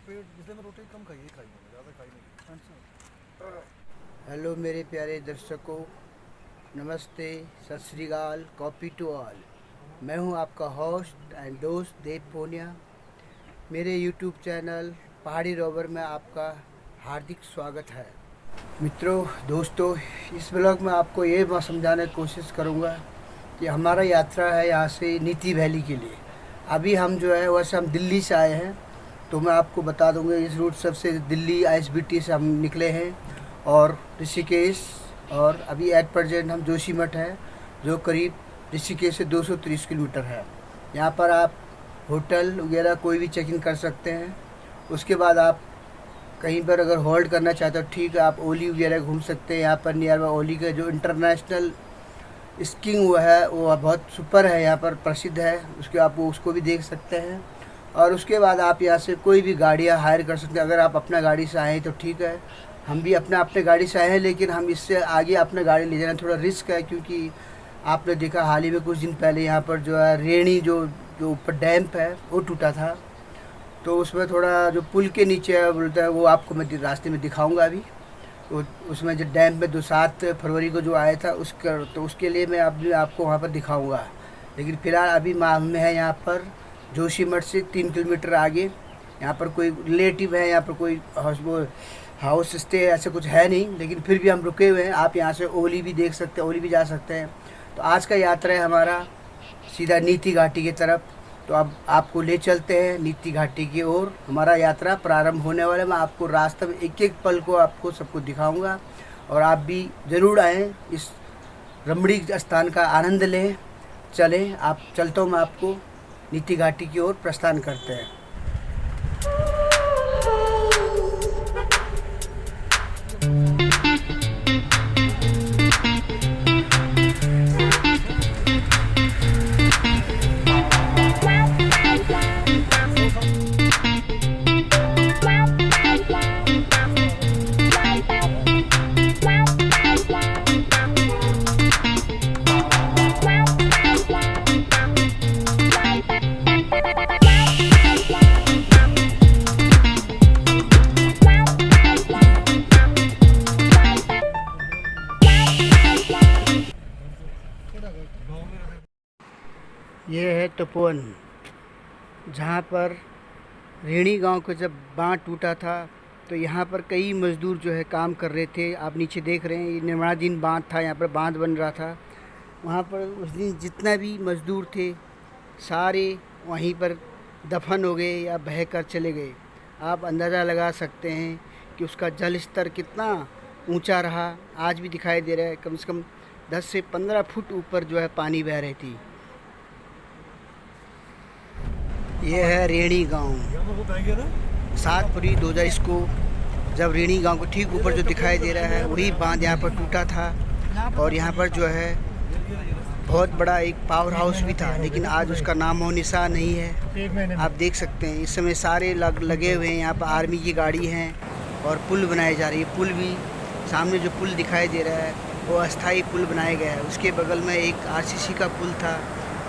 पेट जितने में रोटी कम खाइए, खाई मैंने ज़्यादा खाई नहीं। हेलो मेरे प्यारे दर्शकों, नमस्ते, सत श्री अकाल, कॉपी टू ऑल। मैं हूं आपका होस्ट एंड दोस्त देव पूनिया। मेरे यूट्यूब चैनल पहाड़ी रोवर में आपका हार्दिक स्वागत है। मित्रों, दोस्तों, इस ब्लॉग में आपको ये समझाने की कोशिश करूंगा कि हमारा यात्रा है यहाँ से नीति वैली के लिए। अभी हम जो है वैसे हम दिल्ली से आए हैं, तो मैं आपको बता दूंगा इस रूट सबसे दिल्ली आईएसबीटी से हम निकले हैं और ऋषिकेश, और अभी एट प्रेजेंट हम जोशीमठ हैं जो करीब ऋषिकेश से 230 किलोमीटर है। यहाँ पर आप होटल वगैरह कोई भी चेक इन कर सकते हैं। उसके बाद आप कहीं पर अगर होल्ड करना चाहते हो, ठीक है, आप ओली वगैरह घूम सकते हैं। यहाँ पर नियर बाय ओली का जो इंटरनेशनल स्कीइंग हुआ है वो बहुत सुपर है, यहाँ पर प्रसिद्ध है, उसके आप उसको भी देख सकते हैं। और उसके बाद आप यहाँ से कोई भी गाड़ियाँ हायर कर सकते हैं। अगर आप अपना गाड़ी से आए तो ठीक है, हम भी अपने गाड़ी से आए हैं, लेकिन हम इससे आगे अपने गाड़ी ले जाना थोड़ा रिस्क है, क्योंकि आपने देखा हाल ही में कुछ दिन पहले यहाँ पर जो है रेणी जो ऊपर डैम है वो टूटा था। तो उसमें थोड़ा जो पुल के नीचे है बोलता है, वो आपको मैं रास्ते में दिखाऊंगा अभी। तो उसमें जो डैम में 7 फरवरी को जो आया था उसके लिए मैं अभी आपको वहाँ पर दिखाऊंगा। लेकिन फ़िलहाल अभी हम है यहाँ पर जोशीमठ से 3 किलोमीटर आगे। यहाँ पर कोई रिलेटिव है, यहाँ पर कोई हाउस स्टे ऐसे कुछ है नहीं, लेकिन फिर भी हम रुके हुए हैं। आप यहाँ से ओली भी देख सकते हैं, ओली भी जा सकते हैं। तो आज का यात्रा है हमारा सीधा नीति घाटी की तरफ। तो अब आपको ले चलते हैं नीति घाटी की ओर। हमारा यात्रा प्रारंभ होने वाला है। मैं आपको रास्ते में एक एक पल को आपको सब कुछ दिखाऊंगा, और आप भी ज़रूर आएँ, इस रमणीक स्थान का आनंद लें। चलें, आप चलता हूँ, मैं आपको नीति घाटी की ओर प्रस्थान करते हैं। ये है तपोवन, जहाँ पर रेणी गांव का जब बांध टूटा था तो यहाँ पर कई मज़दूर जो है काम कर रहे थे। आप नीचे देख रहे हैं, ये निर्माणाधीन बांध था, यहाँ पर बांध बन रहा था। वहाँ पर उस दिन जितना भी मज़दूर थे सारे वहीं पर दफन हो गए या बह कर चले गए। आप अंदाज़ा लगा सकते हैं कि उसका जल स्तर कितना ऊंचा रहा। आज भी दिखाई दे रहा है, कम से कम 10 से 15 फुट ऊपर जो है पानी बह रही थी। ये है रेणी गांव। 7 फरवरी 2022 को जब रेणी गांव को ठीक ऊपर जो दिखाई दे रहा है वही बांध यहाँ पर टूटा था, और यहाँ पर जो है बहुत बड़ा एक पावर हाउस भी था, लेकिन आज उसका नाम और निशान नहीं है। आप देख सकते हैं इस समय सारे लगे हुए हैं, यहाँ पर आर्मी की गाड़ी हैं और पुल बनाई जा रही है। पुल भी सामने जो पुल दिखाई दे रहा है वो अस्थाई पुल बनाया गया है। उसके बगल में एक आरसीसी का पुल था,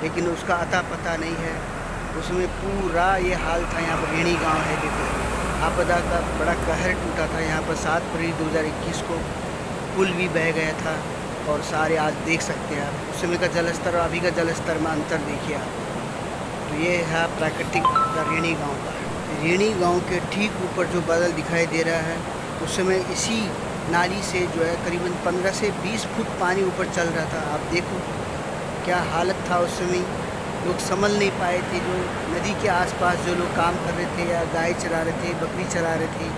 लेकिन उसका अता पता नहीं है। उसमें पूरा ये हाल था। यहाँ पर रेणी गांव है, देखो आपदा का बड़ा कहर टूटा था यहाँ पर 7 फरवरी 2021 को। पुल भी बह गया था, और सारे आज देख सकते हैं आप उस समय का जलस्तर और अभी का जलस्तर में अंतर देखिए आप। तो ये है प्राकृतिक रेणी गांव का। रेणी गांव के ठीक ऊपर जो बादल दिखाई दे रहा है, उस समय इसी नाली से जो है करीबन 15 से 20 फुट पानी ऊपर चल रहा था। आप देखो क्या हालत था उस समय। लोग संभल नहीं पाए थे। जो नदी के आसपास जो लोग काम कर रहे थे या गाय चरा रहे थे, बकरी चरा रहे थे,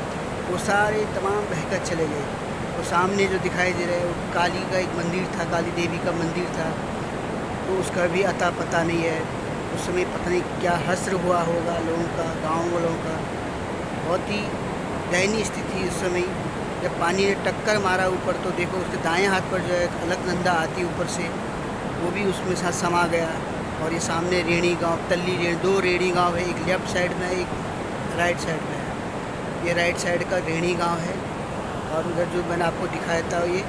वो सारे तमाम बहकर चले गए। और सामने जो दिखाई दे रहा है वो काली का एक मंदिर था, काली देवी का मंदिर था, तो उसका भी अता पता नहीं है। उस समय पता नहीं क्या हश्र हुआ होगा लोगों का, गाँव वालों का। बहुत ही दयनीय स्थिति उस समय। जब पानी ने टक्कर मारा ऊपर, तो देखो उसके दाएँ हाथ पर जो है अलकनंदा आती ऊपर से, वो भी उसमें साथ समा गया। और ये सामने रेणी गांव, तल्ली रेणी, 2 रेणी गांव है, एक लेफ़्ट साइड में है, एक राइट साइड में है। ये राइट साइड का रेणी गांव है, और उधर जो मैंने आपको दिखाया था ये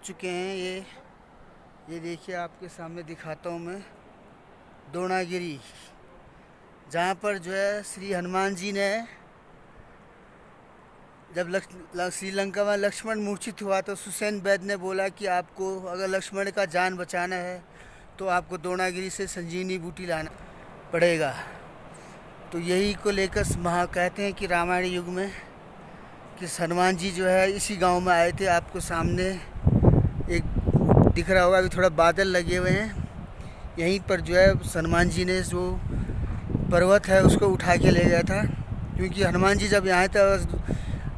चुके हैं। ये देखिए, आपके सामने दिखाता हूँ मैं, द्रोणागिरी, जहाँ पर जो है श्री हनुमान जी ने जब श्रीलंका में लक्ष्मण मूर्छित हुआ तो सुसेन वैद्य ने बोला कि आपको अगर लक्ष्मण का जान बचाना है तो आपको द्रोणागिरी से संजीवनी बूटी लाना पड़ेगा। तो यही को लेकर कहते हैं कि रामायण युग में कि हनुमान जी जो है इसी गांव में आए थे। आपको सामने एक दिख रहा होगा, अभी थोड़ा बादल लगे हुए हैं। यहीं पर जो है हनुमान जी ने जो पर्वत है उसको उठा के ले गया था, क्योंकि हनुमान जी जब यहाँ तक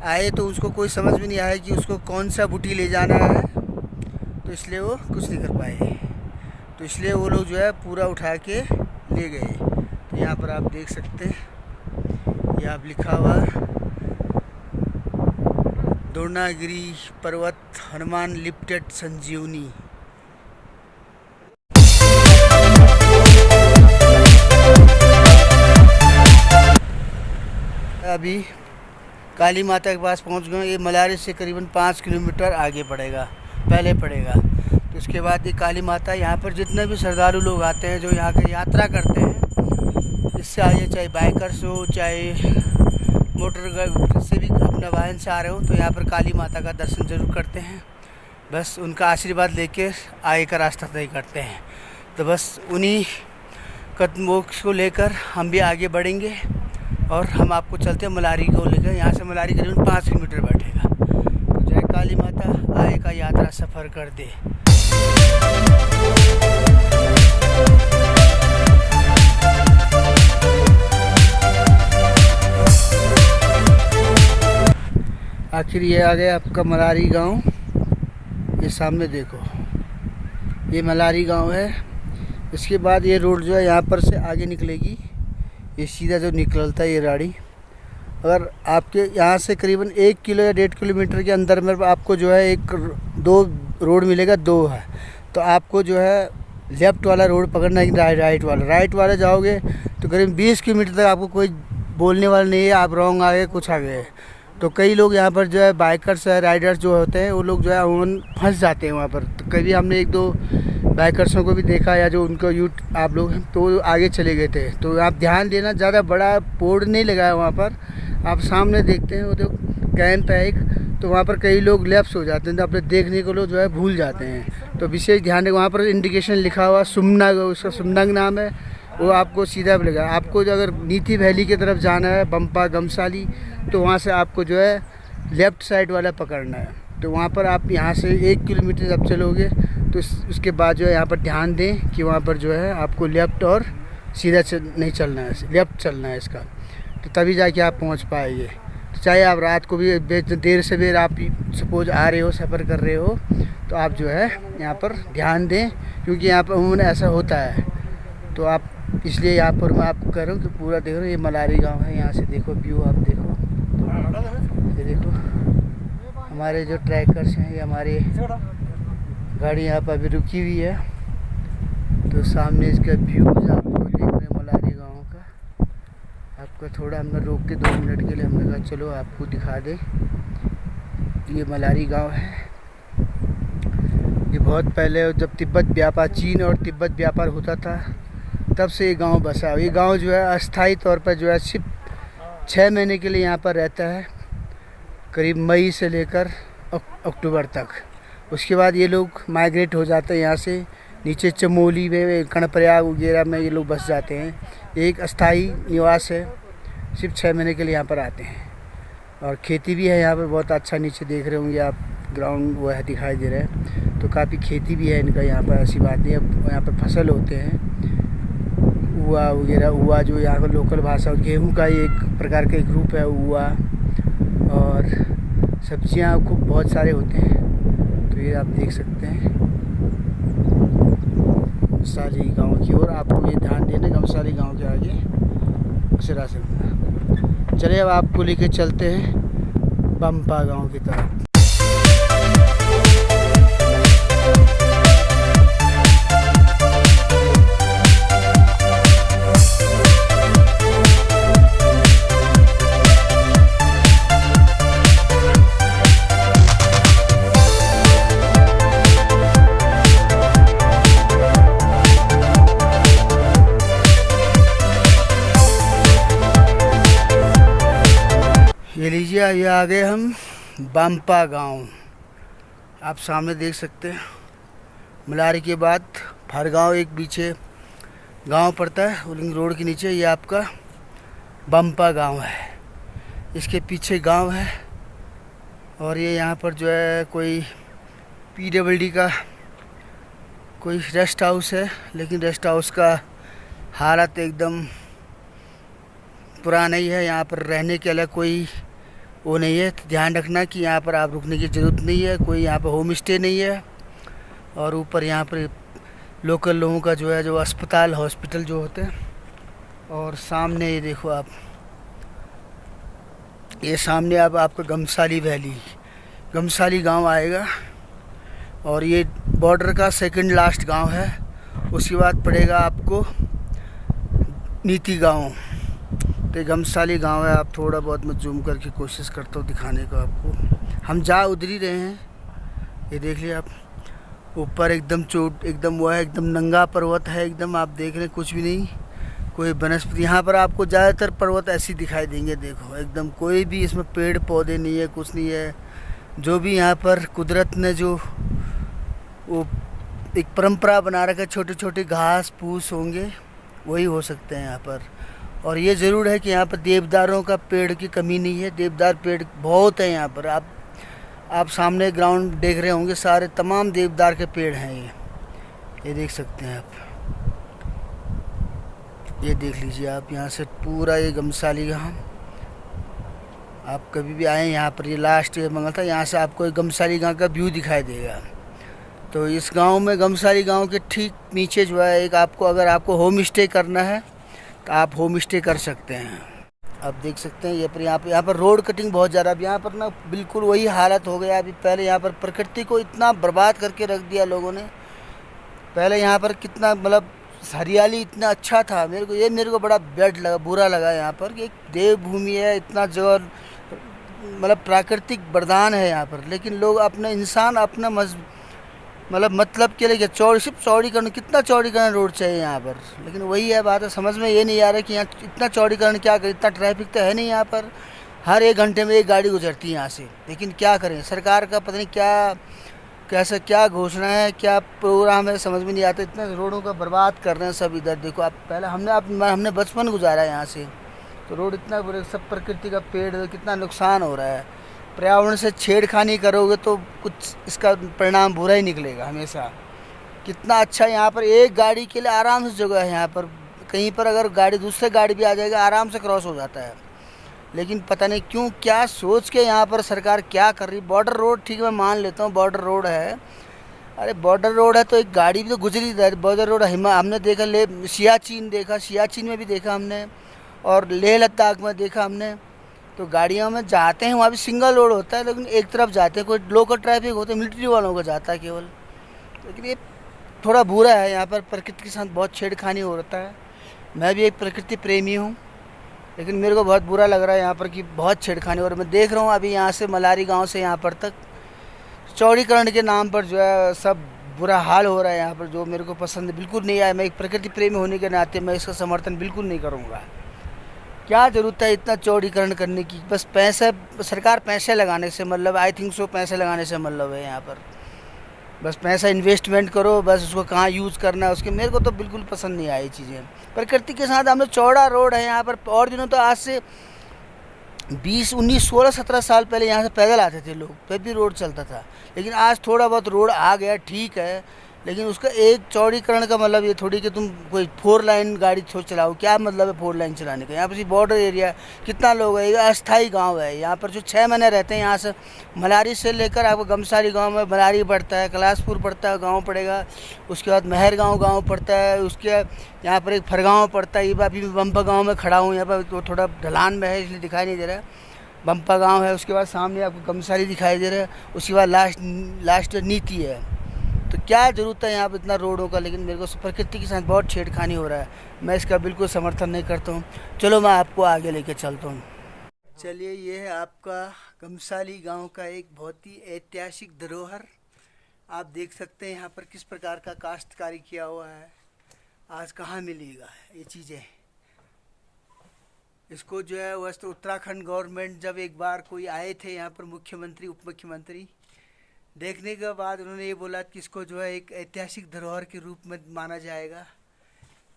आए तो उसको कोई समझ में नहीं आया कि उसको कौन सा बूटी ले जाना है, तो इसलिए वो कुछ नहीं कर पाए। तो इसलिए वो लोग जो है पूरा उठा के ले गए। तो यहाँ पर आप देख सकते हैं, यहाँ लिखा हुआ द्रोणागिरी पर्वत हनुमान लिफ्टेड संजीवनी। अभी काली माता के पास पहुंच गए। ये मलारी से करीबन 5 किलोमीटर आगे पहले पड़ेगा। तो उसके बाद ये काली माता, यहाँ पर जितने भी श्रद्धालु लोग आते हैं जो यहाँ की यात्रा करते हैं, इससे आइए, चाहे बाइकर्स हो चाहे मोटर से भी अपना वाहन से आ रहे हो, तो यहाँ पर काली माता का दर्शन जरूर करते हैं। बस उनका आशीर्वाद लेके आगे का रास्ता तय करते हैं। तो बस उन्हीं कदमों को लेकर हम भी आगे बढ़ेंगे और हम आपको चलते हैं मलारी को लेकर। यहाँ से मलारी करीबन 5 किलोमीटर बैठेगा। तो जय काली माता, आगे का यात्रा सफ़र कर दे। आखिर ये आ गया आपका मलारी गांव। ये सामने देखो, ये मलारी गांव है। इसके बाद ये रोड जो है यहाँ पर से आगे निकलेगी, ये सीधा जो निकलता है ये राड़ी। अगर आपके यहाँ से करीबन 1 किलो या 1.5 किलोमीटर के अंदर में आपको जो है 2 रोड मिलेगा, 2 है। तो आपको जो है लेफ़्ट वाला रोड पकड़ना है, राइट वाला जाओगे तो करीब 20 किलोमीटर तक आपको कोई बोलने वाला नहीं है, आप रॉन्ग आ गए, कुछ आ गए। तो कई लोग यहाँ पर जो है बाइकर्स है, राइडर्स जो होते हैं, वो लोग जो है अमूमन फंस जाते हैं वहाँ पर। तो कभी हमने 1-2 बाइकर्सों को भी देखा, या जो उनको आप लोग तो आगे चले गए थे। तो आप ध्यान देना, ज़्यादा बड़ा बोर्ड नहीं लगाया वहाँ पर। आप सामने देखते हैं वो जो कैंप है एक, तो वहाँ पर कई लोग लैप्स हो जाते हैं, तो अपने देखने को लोग जो है भूल जाते हैं। तो विशेष ध्यान दें, वहाँ पर इंडिकेशन लिखा हुआ सुमनग, उसका सुमनग नाम है, वो आपको सीधा मिलेगा। आपको जो अगर नीति वैली की तरफ जाना है, बम्पा गमसाली, तो वहाँ से आपको जो है लेफ़्ट साइड वाला पकड़ना है। तो वहाँ पर आप यहाँ से 1 किलोमीटर जब चलोगे तो उसके बाद जो है यहाँ पर ध्यान दें कि वहाँ पर जो है आपको लेफ़्ट और सीधा नहीं चलना है, लेफ़्ट चलना है इसका, तो तभी जाके आप पहुँच पाएंगे। तो चाहे आप रात को भी देर से देर आप सपोज आ रहे हो, सफ़र कर रहे हो, तो आप जो है यहाँ पर ध्यान दें, क्योंकि यहाँ पर अमूमन ऐसा होता है। तो आप इसलिए यहाँ पर मैं आपको कह रहा हूँ कि पूरा देख रहे हो, ये मलारी गांव है। यहाँ से देखो व्यू, आप देखो, ये देखो हमारे जो ट्रैकर्स हैं, ये हमारी गाड़ी यहाँ पर अभी रुकी हुई है। तो सामने इसका व्यू आपको देख रहे हैं मलारी गांव का। आपको थोड़ा हमने रोक के 2 मिनट के लिए हमने कहा चलो आपको दिखा दें। ये मलारी गांव है। ये बहुत पहले जब चीन और तिब्बत व्यापार होता था, तब से ये गांव बसा। ये गांव जो है अस्थायी तौर पर जो है सिर्फ 6 महीने के लिए यहाँ पर रहता है, करीब मई से लेकर अक्टूबर तक। उसके बाद ये लोग माइग्रेट हो जाते हैं यहाँ से, नीचे चमोली में, कर्णप्रयाग वगैरह में ये लोग बस जाते हैं। एक अस्थाई निवास है, सिर्फ 6 महीने के लिए यहाँ पर आते हैं। और खेती भी है यहाँ पर बहुत अच्छा, नीचे देख रहे होंगे आप, ग्राउंड वो है दिखाई दे रहा है। तो काफ़ी खेती भी है इनका यहाँ पर, ऐसी बात नहीं है। यहाँ पर फसल होते हैं, उआ वगैरह, उआ जो यहाँ का लोकल भाषा, गेहूँ का एक प्रकार का एक ग्रुप है उआ, और सब्जियाँ खूब बहुत सारे होते हैं। तो ये आप देख सकते हैं गमसाली गांव की ओर। आपको ये ध्यान देना, गमसाली गांव के आगे उस रास्ते। चलिए अब आपको लेके चलते हैं बम्पा गांव की तरफ। लीजिए, ये आ गए हम बम्पा गांव। आप सामने देख सकते हैं, मलारी के बाद फरगांव एक पीछे गांव पड़ता है, उलिंग रोड के नीचे। ये आपका बम्पा गांव है, इसके पीछे गांव है। और ये यहाँ पर जो है कोई PWD का कोई रेस्ट हाउस है, लेकिन रेस्ट हाउस का हालत एकदम पुराना ही है। यहाँ पर रहने के अलग कोई वो नहीं है। तो ध्यान रखना कि यहाँ पर आप रुकने की ज़रूरत नहीं है, कोई यहाँ पर होम स्टे नहीं है। और ऊपर यहाँ पर लोकल लोगों का जो है, जो अस्पताल हॉस्पिटल जो होते हैं। और सामने ये देखो आप, ये सामने अब आपका गमसाली वैली, गमसाली गांव आएगा। और ये बॉर्डर का सेकंड लास्ट गांव है। उसके बाद पड़ेगा आपको नीति गांव। तो गमसाली गांव है। आप थोड़ा बहुत मैं जूम करके कोशिश करता हूँ दिखाने का आपको। हम जा उधर ही रहे हैं, ये देख लिया आप। ऊपर एकदम चोट, एकदम वो है, एकदम नंगा पर्वत है, एकदम आप देख रहे हैं, कुछ भी नहीं, कोई वनस्पति। यहाँ पर आपको ज़्यादातर पर्वत ऐसे दिखाई देंगे। देखो एकदम कोई भी इसमें पेड़ पौधे नहीं है, कुछ नहीं है। जो भी यहाँ पर कुदरत ने जो वो एक परंपरा बना रखा है, छोटे छोटे घास फूस होंगे, वही हो सकते हैं यहाँ पर। और ये ज़रूर है कि यहाँ पर देवदारों का पेड़ की कमी नहीं है। देवदार पेड़ बहुत है यहाँ पर। आप सामने ग्राउंड देख रहे होंगे, सारे तमाम देवदार के पेड़ हैं। ये देख सकते हैं आप, ये देख लीजिए आप। यहाँ से पूरा ये गमसाली गाँव, आप कभी भी आए यहाँ पर, ये लास्ट ये मंगल था, यहाँ से आपको गमसाली गाँव का व्यू दिखाई देगा। तो इस गांव में, गमसाली गांव के ठीक नीचे जो है एक आपको, अगर आपको होम स्टे करना है तो आप होम स्टे कर सकते हैं। आप देख सकते हैं यहाँ पर रोड कटिंग बहुत ज़्यादा। अब यहाँ पर ना बिल्कुल वही हालत हो गया। अभी पहले यहाँ पर प्रकृति को इतना बर्बाद करके रख दिया लोगों ने। पहले यहाँ पर कितना मतलब हरियाली इतना अच्छा था। मेरे को बड़ा बैड लगा, बुरा लगा यहाँ पर कि एक देवभूमि है, इतना जगह मतलब प्राकृतिक वरदान है यहाँ पर। लेकिन लोग अपने इंसान अपना मतलब के लिए सिर्फ चौड़ीकरण, कितना चौड़ीकरण रोड चाहिए यहाँ पर। लेकिन वही है बात है, समझ में ये नहीं आ रहा कि यहाँ इतना चौड़ीकरण क्या करें। इतना ट्रैफिक तो है नहीं यहाँ पर, हर 1 घंटे में एक गाड़ी गुजरती है यहाँ से। लेकिन क्या करें, सरकार का पता नहीं क्या घोषणा है, क्या प्रोग्राम है, समझ में नहीं आता। इतना रोडों का बर्बाद कर रहे हैं सब इधर। देखो आप, पहले हमने बचपन गुजारा यहाँ से, तो रोड इतना बुरे, सब प्रकृति का पेड़ कितना नुकसान हो रहा है। पर्यावरण से छेड़खानी करोगे तो कुछ इसका परिणाम बुरा ही निकलेगा हमेशा। कितना अच्छा यहाँ पर एक गाड़ी के लिए आराम से जगह है यहाँ पर। कहीं पर अगर दूसरे गाड़ी भी आ जाएगा, आराम से क्रॉस हो जाता है। लेकिन पता नहीं क्यों, क्या सोच के यहाँ पर सरकार क्या कर रही। बॉर्डर रोड ठीक मैं मान लेता हूँ, बॉर्डर रोड है। अरे बॉर्डर रोड है तो एक गाड़ी भी तो गुजरी है। बॉर्डर रोड हमने देखा, सियाचिन देखा, सियाचिन में भी देखा हमने, और लेह लद्दाख में देखा हमने। तो गाड़ियों में जाते हैं, वहाँ भी सिंगल रोड होता है, लेकिन एक तरफ जाते हैं। कोई लोकल ट्रैफिक होता है, मिलिट्री वालों का जाता है केवल। लेकिन ये थोड़ा बुरा है, यहाँ पर प्रकृति के साथ बहुत छेड़खानी हो रहा है। मैं भी एक प्रकृति प्रेमी हूँ, लेकिन मेरे को बहुत बुरा लग रहा है यहाँ पर कि बहुत छेड़खानी। और मैं देख रहा हूँ अभी यहाँ से मलारी गाँव से यहाँ पर तक चौड़ीकरण के नाम पर जो है सब बुरा हाल हो रहा है यहाँ पर, जो मेरे को पसंद बिल्कुल नहीं आया। मैं एक प्रकृति प्रेमी होने के नाते मैं इसका समर्थन बिल्कुल नहीं करूँगा। क्या ज़रूरत है इतना चौड़ीकरण करने की। बस पैसे, सरकार पैसे लगाने से मतलब, आई थिंक सो पैसे लगाने से मतलब है यहाँ पर। बस पैसा इन्वेस्टमेंट करो, बस उसको कहाँ यूज़ करना है उसके। मेरे को तो बिल्कुल पसंद नहीं आई चीज़ें। प्रकृति के साथ हम लोग, चौड़ा रोड है यहाँ पर। और दिनों तो आज से 20, 19, 16, 17 साल पहले यहाँ से पैदल आते थे लोग, फिर भी रोड चलता था। लेकिन आज थोड़ा बहुत रोड आ गया, ठीक है, लेकिन उसका एक चौड़ीकरण का मतलब ये थोड़ी कि तुम कोई 4 लाइन गाड़ी चलाओ। क्या मतलब है 4 लाइन चलाने का। यहाँ पर बॉर्डर एरिया, कितना लोग है, ये अस्थाई गांव है। यहाँ पर जो 6 महीने रहते हैं, यहाँ से मलारी से लेकर आपको गमसाली गांव में मलारी पड़ता है, कैलाशपुर पड़ता है, गांव पड़ेगा। उसके बाद मेहर गांव पड़ता है। उसके यहाँ पर एक फरगांव पड़ता है। ये अभी मैं बम्पा गाँव में खड़ा हूँ, यहाँ पर तो थोड़ा ढलान में है इसलिए दिखाई नहीं दे रहा है। बम्पा गाँव है, उसके बाद सामने आपको गमसाली दिखाई दे रहा है, उसके बाद लास्ट नीति है। तो क्या ज़रूरत है यहाँ पर इतना रोडों का। लेकिन मेरे को प्रकृति के साथ बहुत छेड़खानी हो रहा है, मैं इसका बिल्कुल समर्थन नहीं करता हूँ। चलो मैं आपको आगे लेके चलता हूँ। चलिए, ये है आपका गमसाली गांव का एक बहुत ही ऐतिहासिक धरोहर। आप देख सकते हैं यहाँ पर किस प्रकार का काश्तकारी किया हुआ है। आज कहाँ मिलेगा ये चीज़ें। इसको जो है वैसे तो उत्तराखंड गवर्नमेंट जब एक बार कोई आए थे यहाँ पर मुख्यमंत्री उप मुख्यमंत्री, देखने के बाद उन्होंने ये बोला कि इसको जो है एक ऐतिहासिक धरोहर के रूप में माना जाएगा,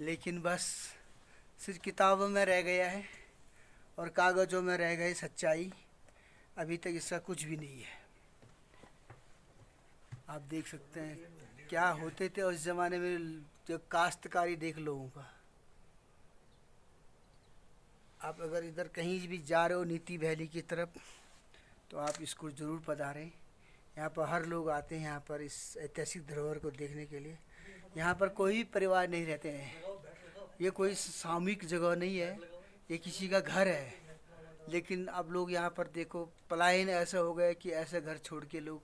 लेकिन बस सिर्फ किताबों में रह गया है और कागज़ों में रह गई सच्चाई। अभी तक इसका कुछ भी नहीं है। आप देख सकते हैं क्या होते थे उस ज़माने में, जो काश्तकारी देख लोगों का। आप अगर इधर कहीं भी जा रहे हो नीति वैली की तरफ तो आप इसको ज़रूर पधारें। यहाँ पर हर लोग आते हैं यहाँ पर इस ऐतिहासिक धरोहर को देखने के लिए। यहाँ पर कोई भी परिवार नहीं रहते हैं, ये कोई सामूहिक जगह नहीं है, ये किसी का घर है। लेकिन अब लोग यहाँ पर देखो पलायन ऐसा हो गया कि ऐसे घर छोड़ के लोग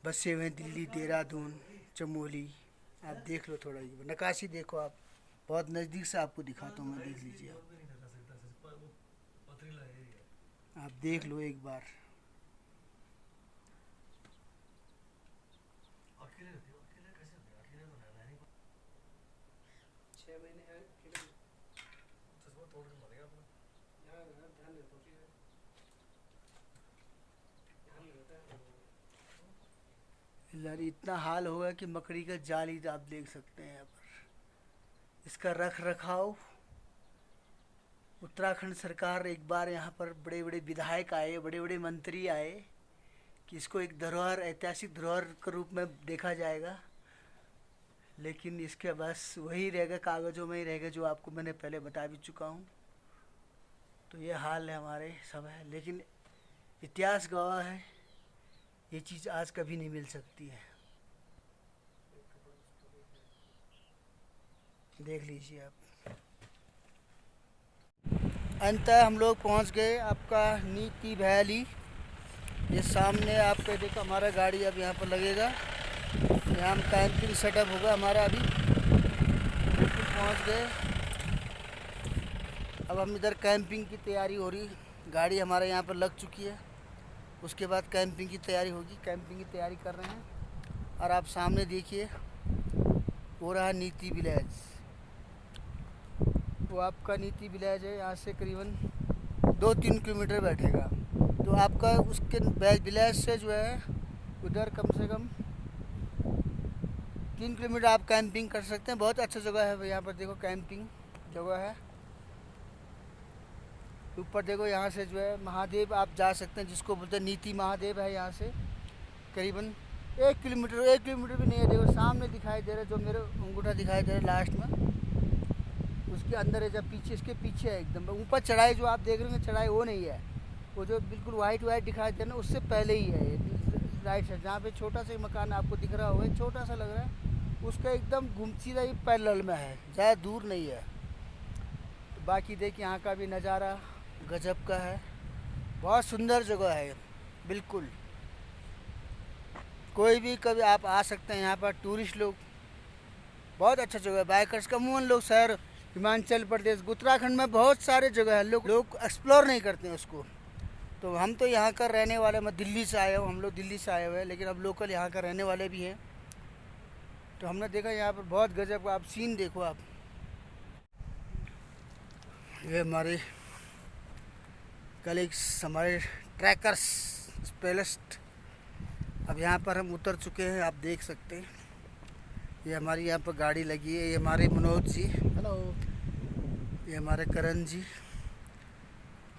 बसे हुए हैं, दिल्ली, देहरादून, चमोली। आप देख लो थोड़ा, ये नक्काशी देखो, आप बहुत नज़दीक से आपको दिखाता हूँ मैं, देख लीजिए आप देख लो एक बार। इतना हाल होगा कि मकड़ी का जाल ही आप देख सकते हैं यहाँ पर। इसका रख रखाव उत्तराखंड सरकार, एक बार यहाँ पर बड़े बड़े विधायक आए, बड़े बड़े मंत्री आए कि इसको एक धरोहर, ऐतिहासिक धरोहर के रूप में देखा जाएगा, लेकिन इसके बस वही रहेगा, कागज़ों में ही रहेगा, जो आपको मैंने पहले बता भी चुका हूँ। तो ये हाल है हमारे सब है, लेकिन इतिहास गवाह है, ये चीज़ आज कभी नहीं मिल सकती है। देख लीजिए आप। अंततः हम लोग पहुंच गए आपका नीति वैली। ये सामने आपको देखो हमारा गाड़ी अब यहाँ पर लगेगा, यहाँ हम कैंपिंग सेटअप होगा हमारा। अभी बिल्कुल पहुँच गए। अब हम इधर कैंपिंग की तैयारी हो रही, गाड़ी हमारे यहाँ पर लग चुकी है। उसके बाद कैंपिंग की तैयारी होगी, कैंपिंग की तैयारी कर रहे हैं। और आप सामने देखिए वो रहा नीति विलेज, वो आपका नीति विलेज है। यहाँ से करीबन 2-3 किलोमीटर बैठेगा, तो आपका उसके विलेज से जो है उधर कम से कम 3 किलोमीटर आप कैंपिंग कर सकते हैं। बहुत अच्छा जगह है यहाँ पर, देखो कैंपिंग जगह है। ऊपर देखो यहाँ से जो है महादेव आप जा सकते हैं, जिसको बोलते हैं नीति महादेव है। यहाँ से करीबन 1 किलोमीटर भी नहीं है। देखो सामने दिखाई दे रहा है, जो मेरे अंगूठा दिखाई दे रहा है लास्ट में, उसके अंदर है। जब पीछे, इसके पीछे है एकदम ऊपर चढ़ाई, जो आप देख रहे हैं चढ़ाई वो नहीं है, वो जो बिल्कुल वाइट दिखाई दे रहा है उससे पहले ही है राइट साइड, जहाँ पे छोटा सा मकान आपको दिख रहा होगा, छोटा सा लग रहा है, उसका एकदम घुमसीदा ही पैरेलल में है, ज़्यादा दूर नहीं है। तो बाकी देखिए यहाँ का भी नज़ारा गजब का है, बहुत सुंदर जगह है बिल्कुल। कोई भी कभी आप आ सकते हैं यहाँ पर, टूरिस्ट लोग, बहुत अच्छा जगह है। बाइकर्स का अमूमन लोग शहर हिमाचल प्रदेश, उत्तराखंड में बहुत सारे जगह है, लोग एक्सप्लोर नहीं करते हैं उसको। तो हम तो यहाँ का रहने वाले, मैं दिल्ली से आया हूँ, हम लोग दिल्ली से आए हुए हैं, लेकिन अब लोकल यहाँ का रहने वाले भी हैं। तो हमने देखा यहाँ पर बहुत गजब का, आप सीन देखो आप। ये हमारे कलीग्स, हमारे ट्रैकर्स स्पेशलिस्ट, अब यहाँ पर हम उतर चुके हैं, आप देख सकते हैं। ये हमारी यहाँ पर गाड़ी लगी है, ये हमारे मनोज जी, हेलो, ये हमारे करण जी,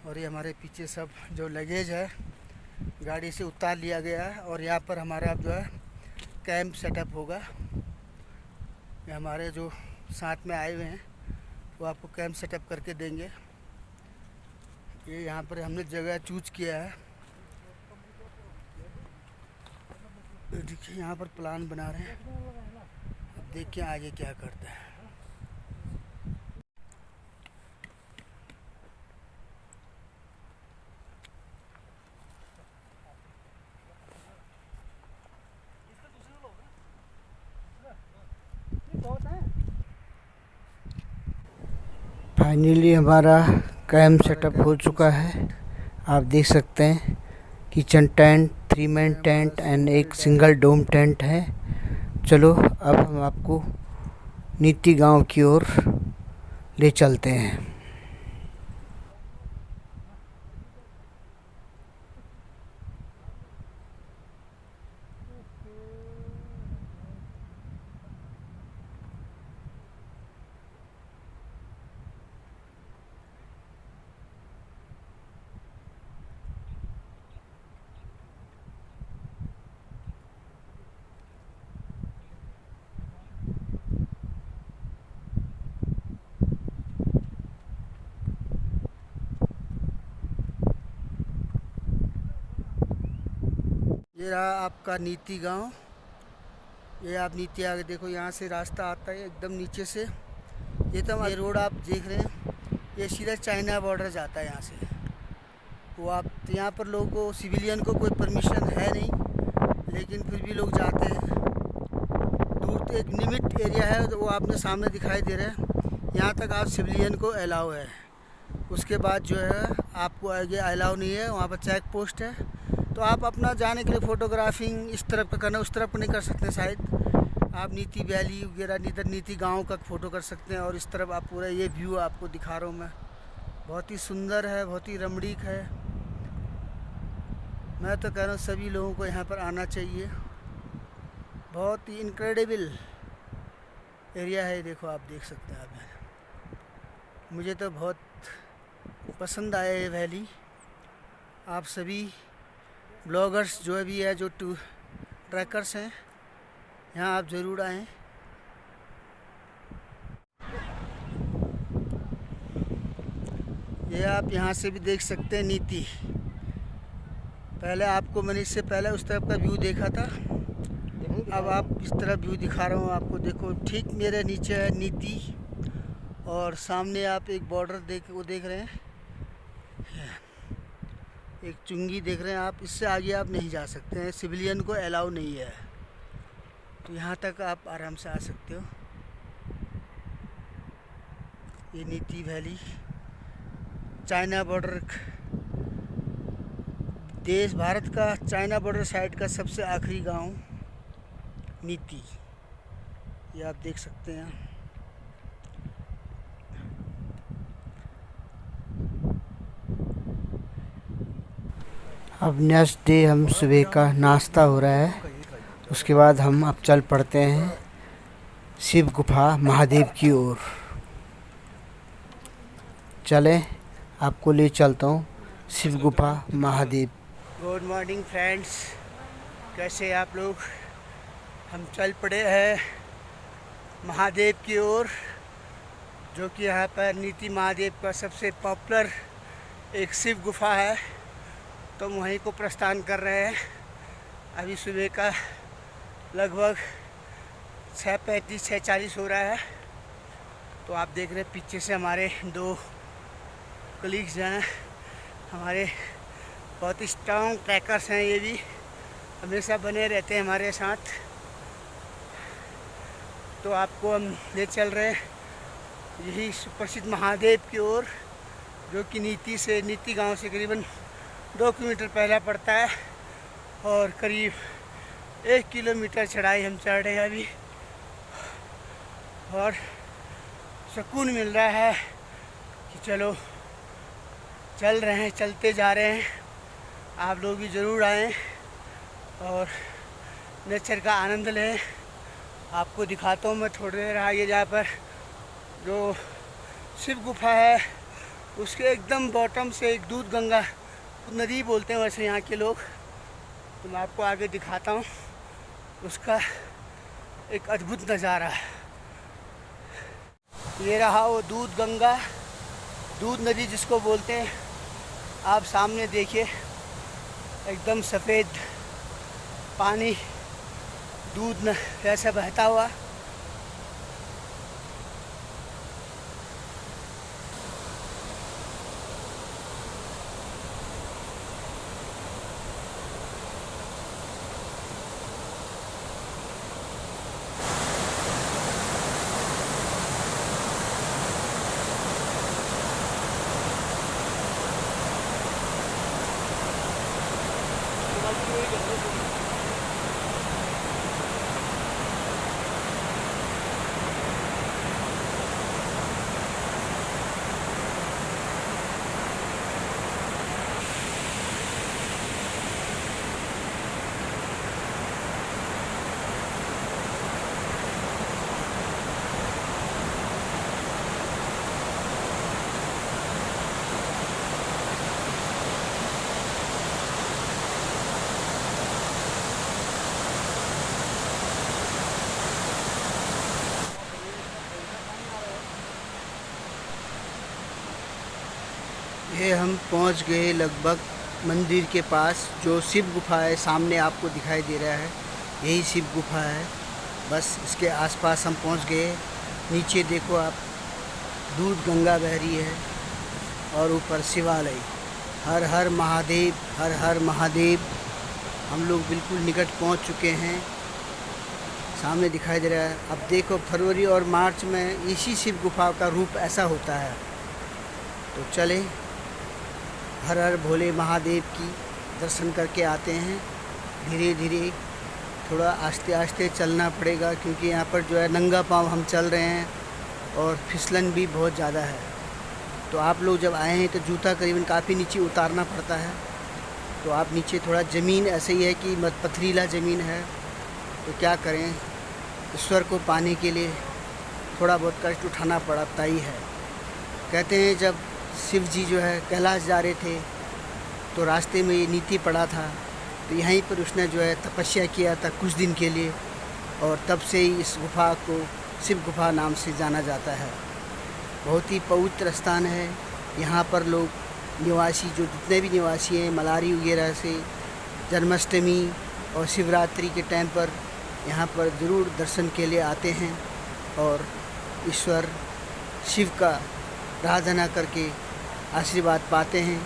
और ये हमारे पीछे सब जो लगेज है गाड़ी से उतार लिया गया है। और यहाँ पर हमारा अब जो है कैंप सेटअप होगा। ये हमारे जो साथ में आए हुए हैं वो आपको कैंप सेटअप करके देंगे। ये यहाँ पर हमने जगह चूज किया है, देखिए यहाँ पर प्लान बना रहे हैं, अब देखिए आगे क्या करते हैं। फाइनली हमारा कैंप सेटअप हो चुका है। आप देख सकते हैं kitchen tent, 3 man tent and एक सिंगल डोम टेंट है। चलो अब हम आपको नीति गांव की ओर ले चलते हैं। ये रहा आपका नीति गांव। ये आप नीति आगे देखो, यहाँ से रास्ता आता है एकदम नीचे से। ये रोड आप देख रहे हैं, ये सीधा चाइना बॉर्डर जाता है यहाँ से। वो आप यहाँ पर लोगों को, सिविलियन को कोई परमिशन है नहीं, लेकिन फिर भी लोग जाते हैं। दूर तो एक लिमिट एरिया है, तो वो आपने सामने दिखाई दे रहा है, यहाँ तक आप सिविलियन को अलाउ है। उसके बाद जो है आपको आगे अलाउ नहीं है, वहाँ पर चेक पोस्ट है। तो आप अपना जाने के लिए फ़ोटोग्राफिंग इस तरफ का करना, उस तरफ नहीं कर सकते शायद। आप नीति वैली वगैरह, इधर नीति गांव का फ़ोटो कर सकते हैं। और इस तरफ आप पूरा ये व्यू आपको दिखा रहा हूँ मैं, बहुत ही सुंदर है, बहुत ही रमणीक है। मैं तो कह रहा हूँ सभी लोगों को यहाँ पर आना चाहिए। बहुत ही इनक्रेडिबल एरिया है। देखो आप देख सकते हैं आप, मुझे तो बहुत पसंद आया ये वैली। आप सभी ब्लॉगर्स जो भी है, जो ट्रैकर्स हैं, यहाँ आप ज़रूर आएँ। ये आप यहाँ से भी देख सकते हैं नीति। पहले आपको मैंने इससे पहले उस तरफ का व्यू देखा था, अब आप इस तरफ व्यू दिखा रहा हूँ आपको। देखो ठीक मेरे नीचे है नीति, और सामने आप एक बॉर्डर देख रहे हैं, एक चुंगी देख रहे हैं आप। इससे आगे आप नहीं जा सकते हैं, सिविलियन को अलाउ नहीं है। तो यहाँ तक आप आराम से आ सकते हो। ये नीति वैली, चाइना बॉर्डर, देश भारत का चाइना बॉर्डर साइड का सबसे आखिरी गांव नीति, ये आप देख सकते हैं। अब नेक्स्ट डे हम सुबह का नाश्ता हो रहा है, उसके बाद हम अब चल पड़ते हैं शिव गुफा महादेव की ओर। चलें, आपको ले चलता हूँ शिव गुफा महादेव। गुड मॉर्निंग फ्रेंड्स, कैसे आप लोग? हम चल पड़े हैं महादेव की ओर, जो कि यहाँ पर नीति महादेव का सबसे पॉपुलर एक शिव गुफा है। तो हम वहीं को प्रस्थान कर रहे हैं। अभी सुबह का लगभग 6:35 6:40 हो रहा है। तो आप देख रहे हैं पीछे से हमारे 2 कलीग्स हैं, हमारे बहुत ही स्ट्रॉन्ग ट्रैकर्स हैं। ये भी हमेशा बने रहते हैं हमारे साथ। तो आपको हम ले चल रहे हैं यही सुप्रसिद्ध महादेव की ओर, जो कि नीति गांव से करीबन 2 किलोमीटर पहला पड़ता है, और करीब 1 किलोमीटर चढ़ाई हम चढ़ रहे हैं अभी। और सुकून मिल रहा है कि चलो चल रहे हैं, चलते जा रहे हैं। आप लोग भी ज़रूर आएँ और नेचर का आनंद लें। आपको दिखाता हूँ मैं थोड़ी देर आगे, जहाँ पर जो शिव गुफा है उसके एकदम बॉटम से एक दूध गंगा नदी बोलते हैं वैसे यहाँ के लोग। तो मैं आपको आगे दिखाता हूँ उसका एक अद्भुत नज़ारा। ये रहा वो दूध गंगा, दूध नदी जिसको बोलते हैं। आप सामने देखिए, एकदम सफ़ेद पानी, दूध ऐसा बहता हुआ। ये हम पहुंच गए लगभग मंदिर के पास जो शिव गुफा है सामने आपको दिखाई दे रहा है, यही शिव गुफा है। बस इसके आसपास हम पहुंच गए। नीचे देखो आप, दूध गंगा बह रही है और ऊपर शिवालय। हर हर महादेव, हर हर महादेव। हम लोग बिल्कुल निकट पहुंच चुके हैं। सामने दिखाई दे रहा है। अब देखो, फरवरी और मार्च में इसी शिव गुफा का रूप ऐसा होता है। तो चले हर हर भोले महादेव की दर्शन करके आते हैं। धीरे धीरे, थोड़ा आस्ते आस्ते चलना पड़ेगा, क्योंकि यहाँ पर जो है नंगा पाँव हम चल रहे हैं और फिसलन भी बहुत ज़्यादा है। तो आप लोग जब आए हैं तो जूता करीबन काफ़ी नीचे उतारना पड़ता है। तो आप नीचे थोड़ा ज़मीन ऐसे ही है कि पथरीला ज़मीन है, तो क्या करें, ईश्वर को पाने के लिए थोड़ा बहुत कष्ट उठाना पड़ता ही है। कहते हैं जब शिव जी जो है कैलाश जा रहे थे तो रास्ते में ये नीति पड़ा था, तो यहीं पर उसने जो है तपस्या किया था कुछ दिन के लिए, और तब से ही इस गुफा को शिव गुफा नाम से जाना जाता है। बहुत ही पवित्र स्थान है। यहाँ पर लोग निवासी, जो जितने भी निवासी हैं मलारी वगैरह से, जन्माष्टमी और शिवरात्रि के टाइम पर यहाँ पर ज़रूर दर्शन के लिए आते हैं और ईश्वर शिव का आराधना करके आशीर्वाद पाते हैं।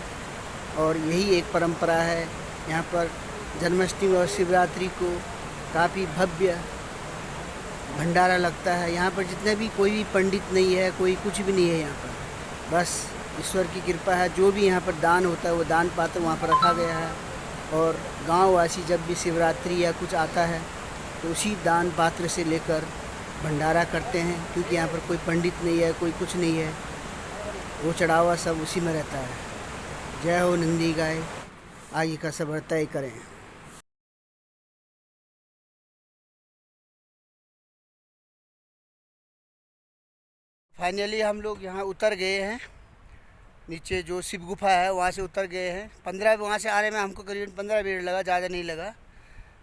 और यही एक परंपरा है। यहाँ पर जन्माष्टमी और शिवरात्रि को काफ़ी भव्य भंडारा लगता है। यहाँ पर जितने भी, कोई भी पंडित नहीं है, कोई कुछ भी नहीं है यहाँ पर। बस ईश्वर की कृपा है। जो भी यहाँ पर दान होता है वो दान पात्र वहाँ पर रखा गया है। और गांववासी जब भी शिवरात्रि या कुछ आता है तो उसी दान पात्र से लेकर भंडारा करते हैं, क्योंकि यहाँ पर कोई पंडित नहीं है, कोई कुछ नहीं है। वो चढ़ावा सब उसी में रहता है। जय हो नंदी गाय, आगे का सबर तय करें। फाइनली हम लोग यहाँ उतर गए हैं। नीचे जो शिव गुफा है वहाँ से उतर गए हैं। 15 वहाँ से आने में हमको करीबन 15 मिनट लगा, ज़्यादा नहीं लगा।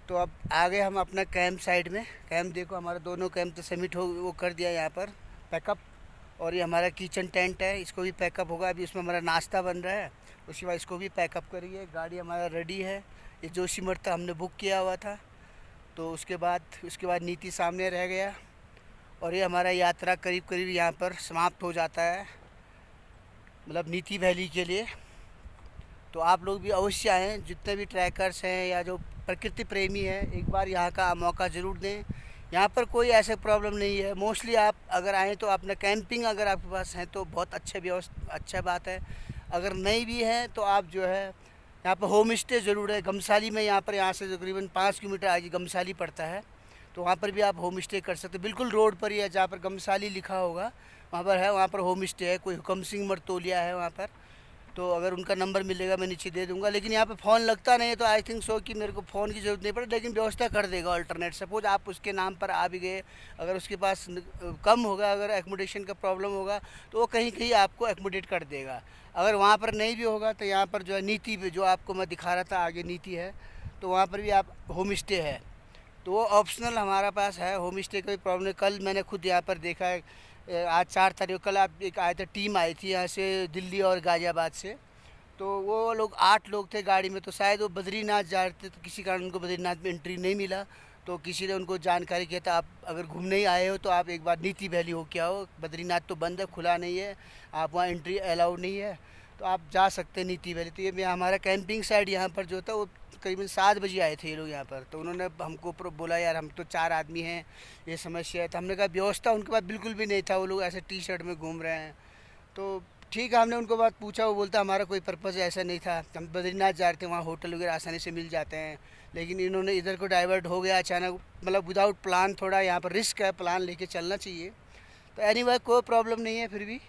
तो अब आगे हम अपना कैंप साइड में, कैंप देखो हमारा दोनों कैंप तो सबमिट हो वो कर दिया यहाँ पर पैकअप। और ये हमारा किचन टेंट है, इसको भी पैकअप होगा। अभी उसमें हमारा नाश्ता बन रहा है, उसके बाद इसको भी पैकअप करिए। गाड़ी हमारा रेडी है, ये जोशीमठ तक हमने बुक किया हुआ था। तो उसके बाद नीति सामने रह गया और ये हमारा यात्रा करीब करीब यहाँ पर समाप्त हो जाता है, मतलब नीति वैली के लिए। तो आप लोग भी अवश्य आएँ, जितने भी ट्रैकर्स हैं या जो प्रकृति प्रेमी है, एक बार यहाँ का मौका ज़रूर दें। यहाँ पर कोई ऐसे प्रॉब्लम नहीं है। मोस्टली आप अगर आएँ तो अपना कैंपिंग अगर आपके पास है तो बहुत अच्छा बात है। अगर नहीं भी है तो आप जो है यहाँ पर होम स्टे ज़रूर है। गमसाली में यहाँ से तकरीबन 5 किलोमीटर आगे गमसाली पड़ता है, तो वहाँ पर भी आप होम स्टे कर सकते हैं। बिल्कुल रोड पर ही है, जहाँ पर गमसाली लिखा होगा वहाँ पर है, वहाँ पर होम स्टे है। कोई हुकम सिंह मरतोलिया है वहाँ पर, तो अगर उनका नंबर मिलेगा मैं नीचे दे दूंगा। लेकिन यहाँ पे फ़ोन लगता नहीं है, तो आई थिंक सो कि मेरे को फ़ोन की ज़रूरत नहीं पड़े, लेकिन व्यवस्था कर देगा अल्टरनेट। सपोज आप उसके नाम पर आ भी गए, अगर उसके पास कम होगा, अगर एकोमोडेशन का प्रॉब्लम होगा तो वो कहीं कहीं आपको एकोमोडेट कर देगा। अगर वहाँ पर नहीं भी होगा तो यहाँ पर जो है नीति पे, जो आपको मैं दिखा रहा था आगे नीति है, तो वहाँ पर भी आप होम स्टे है, तो वो ऑप्शनल हमारा पास है। होम स्टे का भी प्रॉब्लम है। कल मैंने खुद यहाँ पर देखा है, आज 4 तारीख, कल आप एक आए थे, टीम आई थी यहाँ से दिल्ली और गाज़ियाबाद से। तो वो लोग 8 लोग थे गाड़ी में, तो शायद वो बद्रीनाथ जा रहे थे, तो किसी कारण उनको बद्रीनाथ में एंट्री नहीं मिला। तो किसी ने उनको जानकारी किया था, आप अगर घूमने ही आए हो तो आप एक बार नीति वैली होके आओ, बद्रीनाथ तो बंद है, खुला नहीं है, आप वहाँ एंट्री अलाउड नहीं है, तो आप जा सकते हैं नीति वैली। तो ये हमारा कैंपिंग साइड यहाँ पर जो था, वो करीबन 7 बजे आए थे ये लोग यहाँ पर। तो उन्होंने हमको बोला यार हम तो 4 आदमी हैं, ये समस्या है। तो हमने कहा व्यवस्था उनके पास बिल्कुल भी नहीं था, वो लोग ऐसे टी-शर्ट में घूम रहे हैं। तो ठीक है, हमने उनको बात पूछा, वो बोलता हमारा कोई पर्पज़ ऐसा नहीं था, हम बद्रीनाथ जा रहे थे, वहाँ होटल वगैरह आसानी से मिल जाते हैं। लेकिन इन्होंने इधर को डाइवर्ट हो गया अचानक, मतलब विदाउट प्लान। थोड़ा यहाँ पर रिस्क है, प्लान लेके चलना चाहिए। तो एनीवे कोई प्रॉब्लम नहीं है। फिर भी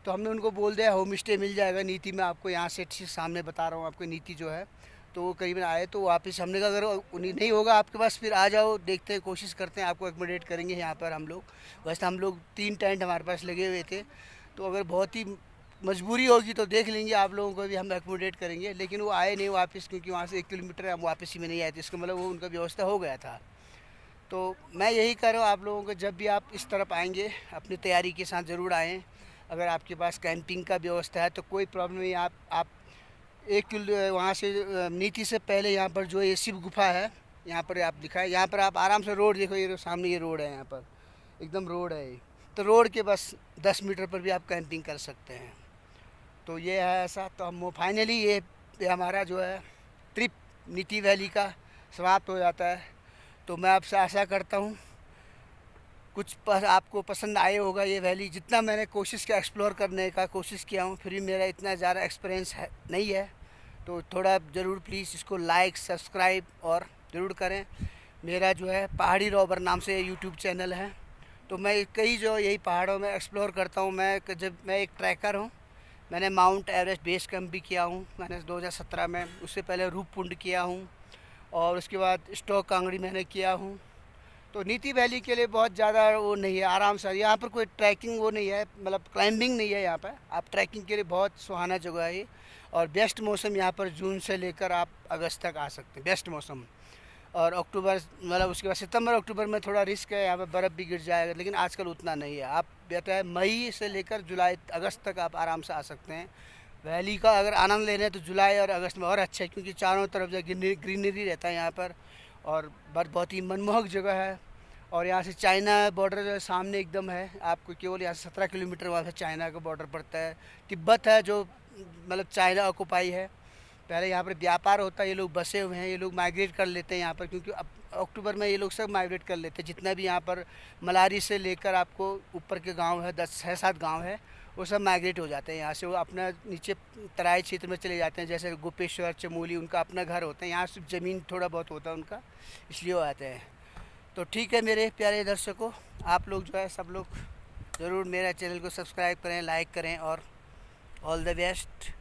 तो हमने उनको बोल दिया होम स्टे मिल जाएगा नीति में आपको, यहाँ से सामने बता रहा हूँ आपको नीति जो है। तो वो करीबन आए, तो वापस हमने कहा अगर उन्हें नहीं होगा आपके पास, फिर आ जाओ, देखते हैं, कोशिश करते हैं, आपको एकोमोडेट करेंगे यहाँ पर हम लोग। वैसे हम लोग 3 टेंट हमारे पास लगे हुए थे, तो अगर बहुत ही मजबूरी होगी तो देख लेंगे, आप लोगों को भी हम एकोमोडेट करेंगे। लेकिन वो आए नहीं वापस, क्योंकि वहाँ से 1 किलोमीटर हम वापसी में नहीं आए थे, इसका मतलब वो उनका व्यवस्था हो गया था। तो मैं यही कह रहा हूँ आप लोगों को, जब भी आप इस तरफ आएंगे अपनी तैयारी के साथ ज़रूर आएँ। अगर आपके पास कैंपिंग का व्यवस्था है तो कोई प्रॉब्लम नहीं, आप 1 किलो वहाँ से नीति से पहले यहाँ पर जो ये शिव गुफा है, यहाँ पर आप दिखाए, यहाँ पर आप आराम से रोड देखो, ये सामने ये रोड है, यहाँ पर एकदम रोड है ये। तो रोड के बस 10 मीटर पर भी आप कैंपिंग कर सकते हैं। तो ये है ऐसा। तो हम फाइनली ये हमारा जो है ट्रिप नीति वैली का समाप्त हो जाता है। तो मैं आपसे आशा करता हूँ आपको पसंद आए होगा ये वैली। जितना मैंने कोशिश किया एक्सप्लोर करने का कोशिश किया हूँ, फिर भी मेरा इतना ज़्यादा एक्सपीरियंस है नहीं है। तो थोड़ा ज़रूर प्लीज़ इसको लाइक सब्सक्राइब और ज़रूर करें। मेरा जो है पहाड़ी रॉबर नाम से यूट्यूब चैनल है। तो मैं कई जो यही पहाड़ों में एक्सप्लोर करता हूँ। मैं एक ट्रैकर हूँ। मैंने माउंट एवरेस्ट बेस कैंप भी किया हूँ मैंने 2017 में। उससे पहले रूपकुंड किया हूँ और उसके बाद स्टॉक कांगड़ी मैंने किया हूँ। तो नीति वैली के लिए बहुत ज़्यादा वो नहीं है, आराम से। यहाँ पर कोई ट्रैकिंग वो नहीं है, मतलब क्लाइंबिंग नहीं है यहाँ पर। आप ट्रैकिंग के लिए बहुत सुहाना जगह है ये। और बेस्ट मौसम यहाँ पर जून से लेकर आप अगस्त तक आ सकते हैं, बेस्ट मौसम। और अक्टूबर मतलब उसके बाद सितंबर अक्टूबर में थोड़ा रिस्क है, यहाँ पर बर्फ़ भी गिर जाएगा, लेकिन आजकल उतना नहीं है। आप बेहतर है मई से लेकर जुलाई अगस्त तक आप आराम से आ सकते हैं। वैली का अगर आनंद लेना है तो जुलाई और अगस्त में और अच्छा है, क्योंकि चारों तरफ जो ग्रीनरी रहता है यहाँ पर। और बहुत ही मनमोहक जगह है। और यहाँ से चाइना बॉर्डर जो है सामने एकदम है। आपको केवल यहाँ से 17 किलोमीटर वहाँ से चाइना का बॉर्डर पड़ता है। तिब्बत है जो मतलब चाइना ऑक्युपाई है। पहले यहाँ पर व्यापार होता है, ये लोग बसे हुए हैं, ये लोग माइग्रेट कर लेते हैं यहाँ पर, क्योंकि अब अक्टूबर में ये लोग सब माइग्रेट कर लेते हैं। जितना भी यहाँ पर मलारी से लेकर आपको ऊपर के गांव है, 10-7 गांव है, वो सब माइग्रेट हो जाते हैं यहाँ से। वो अपना नीचे तराई क्षेत्र में चले जाते हैं, जैसे गोपेश्वर, चमोली, उनका अपना घर होता है। यहाँ सिर्फ ज़मीन थोड़ा बहुत होता है उनका, इसलिए वो आते हैं। तो ठीक है मेरे प्यारे दर्शकों, आप लोग जो है सब लोग ज़रूर मेरा चैनल को सब्सक्राइब करें, लाइक करें और ऑल द बेस्ट।